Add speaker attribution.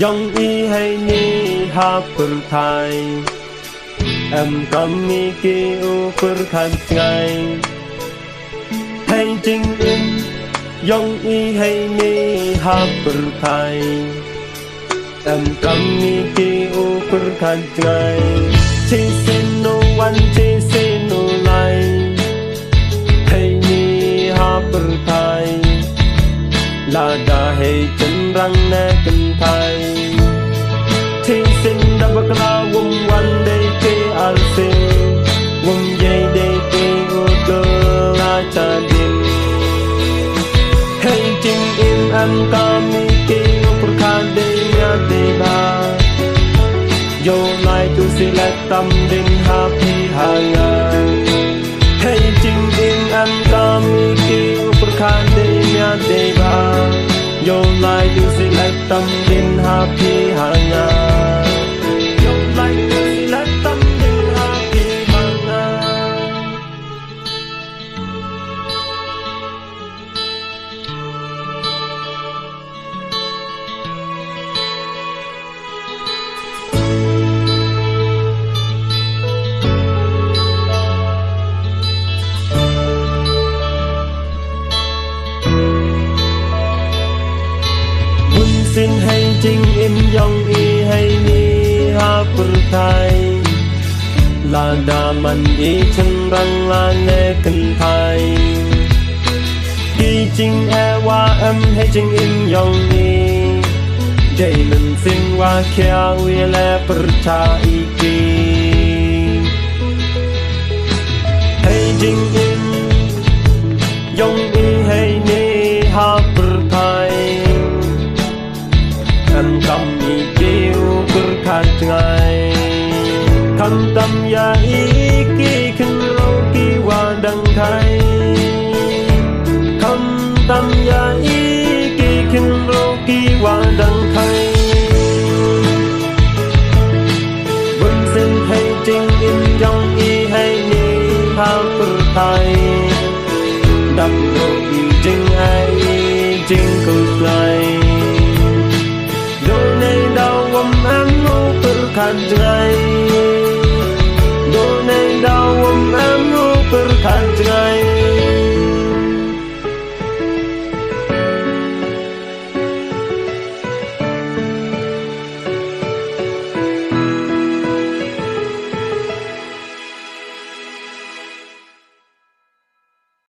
Speaker 1: dòng y hay ni ha per thai em kami ki u per khan ngai hay chinh in dòng y hay ni ha per thai em kami ki u per khan ngai chi sin no one chi sin no lai hay ni ha per thai là đã hay chân răng nè kinh thai thi sinh đã bạc la vùng quan đây kê al se vùng dây đây kê ô cơ la cha din hay chinh im em kami kê ô per khan đây nha đây ba yo lai tu si let tâm din happy hanga hay chinh im em kami kê ô per khan đây nha đây ba yo lai tu si let tâm din happy hanga yo lai tu si let tâm din happy hanga xin hay chinh im dòng y hay ni ha per thai là đà man y chân răng la nè kinh thai khi chinh e wa em hay chinh im dòng y dây mình xin wa kia uy le per thai ki hay chinh im dòng y hay ni ha per thai em cầm y kêu per khan ngai kham tâm ya y ki khin ro ki wa đăng thai kham tâm ya y ki khin ro ki wa đăng thai vân xin hay chinh in dòng y hay ni ha per thai đâm đồ y chinh ai chinh cực lại khan ngai do nei đau em ngô per khan